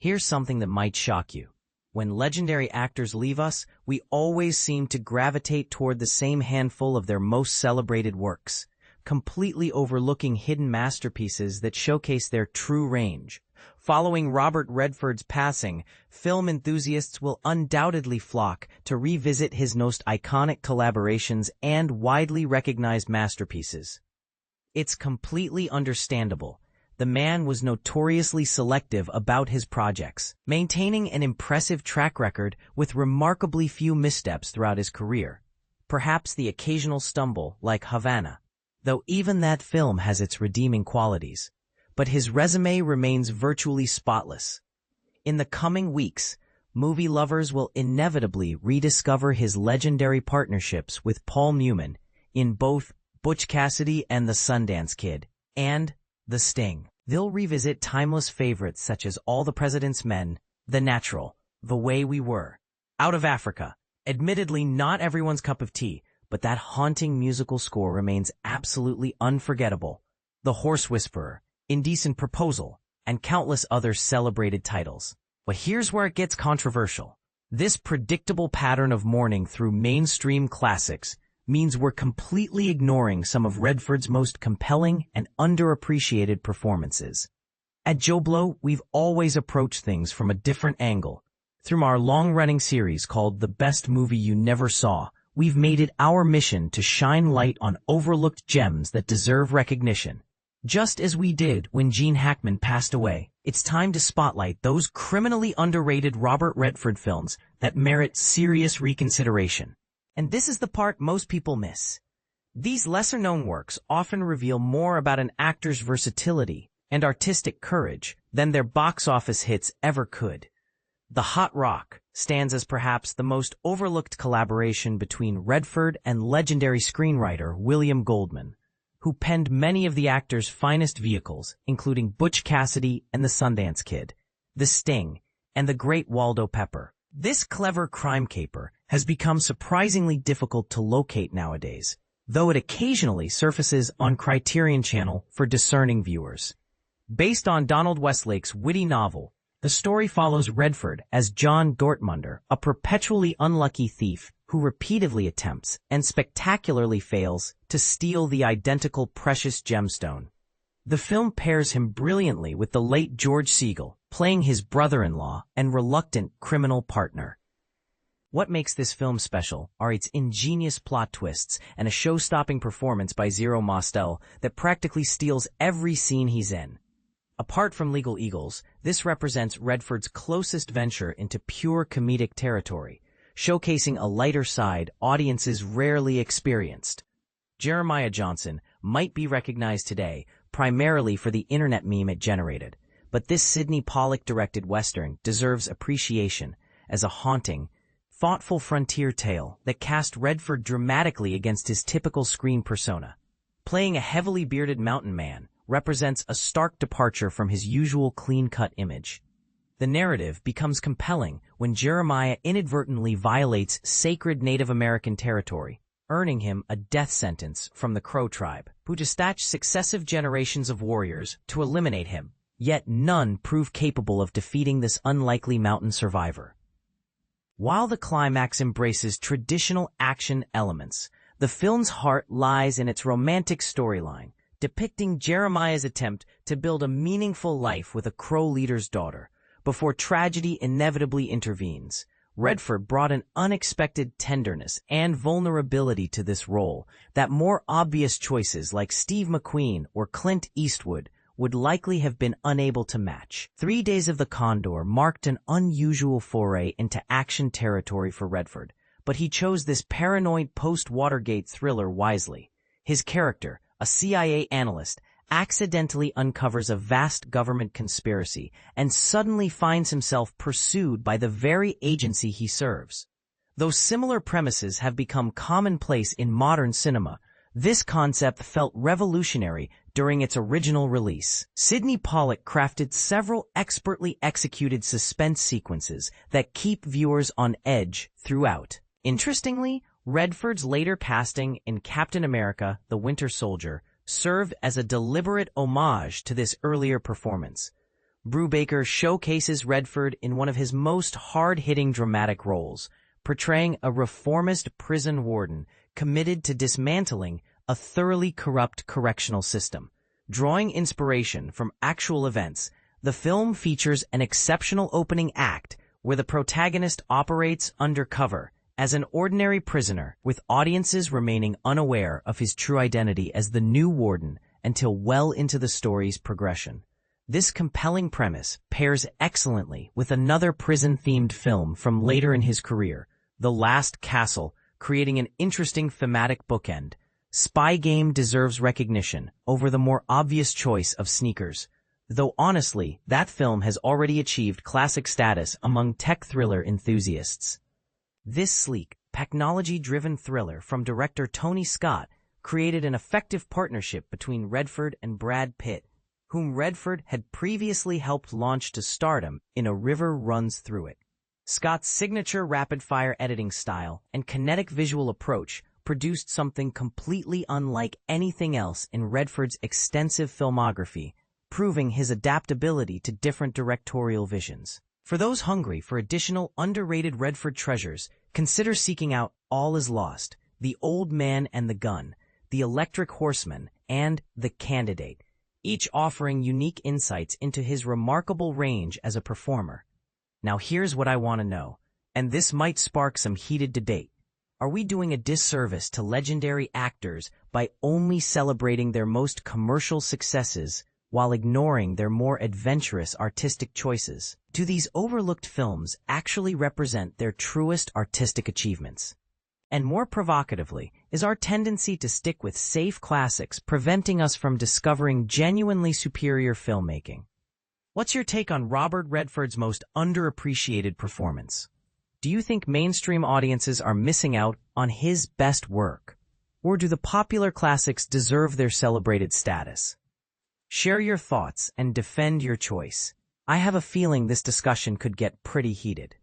Here's something that might shock you. When legendary actors leave us, we always seem to gravitate toward the same handful of their most celebrated works, completely overlooking hidden masterpieces that showcase their true range. Following Robert Redford's passing, film enthusiasts will undoubtedly flock to revisit his most iconic collaborations and widely recognized masterpieces. It's completely understandable. The man was notoriously selective about his projects, maintaining an impressive track record with remarkably few missteps throughout his career. Perhaps the occasional stumble, like Havana, though even that film has its redeeming qualities. But his resume remains virtually spotless. In the coming weeks, movie lovers will inevitably rediscover his legendary partnerships with Paul Newman in both Butch Cassidy and the Sundance Kid and The Sting. They'll revisit timeless favorites such as All the President's Men, The Natural, The Way We Were, Out of Africa. Admittedly, not everyone's cup of tea, but that haunting musical score remains absolutely unforgettable. The Horse Whisperer, Indecent Proposal, and countless other celebrated titles. But here's where it gets controversial. This predictable pattern of mourning through mainstream classics means we're completely ignoring some of Redford's most compelling and underappreciated performances. At Joe Blow, we've always approached things from a different angle. Through our long-running series called The Best Movie You Never Saw, we've made it our mission to shine light on overlooked gems that deserve recognition. Just as we did when Gene Hackman passed away, it's time to spotlight those criminally underrated Robert Redford films that merit serious reconsideration. And this is the part most people miss. These lesser-known works often reveal more about an actor's versatility and artistic courage than their box office hits ever could. The Hot Rock stands as perhaps the most overlooked collaboration between Redford and legendary screenwriter William Goldman, who penned many of the actor's finest vehicles, including Butch Cassidy and the Sundance Kid, The Sting, and The Great Waldo Pepper. This clever crime caper has become surprisingly difficult to locate nowadays, though it occasionally surfaces on Criterion Channel for discerning viewers. Based on Donald Westlake's witty novel, the story follows Redford as John Dortmunder, a perpetually unlucky thief who repeatedly attempts and spectacularly fails to steal the identical precious gemstone. The film pairs him brilliantly with the late George Segal, playing his brother-in-law and reluctant criminal partner. What makes this film special are its ingenious plot twists and a show-stopping performance by Zero Mostel that practically steals every scene he's in. Apart from Legal Eagles, this represents Redford's closest venture into pure comedic territory, showcasing a lighter side audiences rarely experienced. Jeremiah Johnson might be recognized today primarily for the internet meme it generated, but this Sidney Pollack-directed Western deserves appreciation as a haunting, thoughtful frontier tale that cast Redford dramatically against his typical screen persona. Playing a heavily bearded mountain man represents a stark departure from his usual clean-cut image. The narrative becomes compelling when Jeremiah inadvertently violates sacred Native American territory, earning him a death sentence from the Crow tribe, who dispatched successive generations of warriors to eliminate him, yet none prove capable of defeating this unlikely mountain survivor. While the climax embraces traditional action elements, the film's heart lies in its romantic storyline, depicting Jeremiah's attempt to build a meaningful life with a Crow leader's daughter, before tragedy inevitably intervenes. Redford brought an unexpected tenderness and vulnerability to this role that more obvious choices like Steve McQueen or Clint Eastwood would likely have been unable to match. 3 Days of the Condor marked an unusual foray into action territory for Redford, but he chose this paranoid post-Watergate thriller wisely. His character, a CIA analyst, accidentally uncovers a vast government conspiracy and suddenly finds himself pursued by the very agency he serves. Though similar premises have become commonplace in modern cinema, this concept felt revolutionary during its original release. Sidney Pollack crafted several expertly executed suspense sequences that keep viewers on edge throughout. Interestingly, Redford's later casting in Captain America: The Winter Soldier served as a deliberate homage to this earlier performance. Brubaker showcases Redford in one of his most hard-hitting dramatic roles, portraying a reformist prison warden committed to dismantling a thoroughly corrupt correctional system. Drawing inspiration from actual events, the film features an exceptional opening act where the protagonist operates undercover as an ordinary prisoner, with audiences remaining unaware of his true identity as the new warden until well into the story's progression. This compelling premise pairs excellently with another prison-themed film from later in his career, The Last Castle, creating an interesting thematic bookend. Spy Game deserves recognition over the more obvious choice of Sneakers, though honestly, that film has already achieved classic status among tech thriller enthusiasts. This sleek, technology-driven thriller from director Tony Scott created an effective partnership between Redford and Brad Pitt, whom Redford had previously helped launch to stardom in A River Runs Through It. Scott's signature rapid-fire editing style and kinetic visual approach produced something completely unlike anything else in Redford's extensive filmography, proving his adaptability to different directorial visions. For those hungry for additional underrated Redford treasures, consider seeking out All Is Lost, The Old Man and the Gun, The Electric Horseman, and The Candidate, each offering unique insights into his remarkable range as a performer. Now here's what I want to know, and this might spark some heated debate. Are we doing a disservice to legendary actors by only celebrating their most commercial successes while ignoring their more adventurous artistic choices? Do these overlooked films actually represent their truest artistic achievements? And more provocatively, is our tendency to stick with safe classics preventing us from discovering genuinely superior filmmaking? What's your take on Robert Redford's most underappreciated performance? Do you think mainstream audiences are missing out on his best work? Or do the popular classics deserve their celebrated status? Share your thoughts and defend your choice. I have a feeling this discussion could get pretty heated.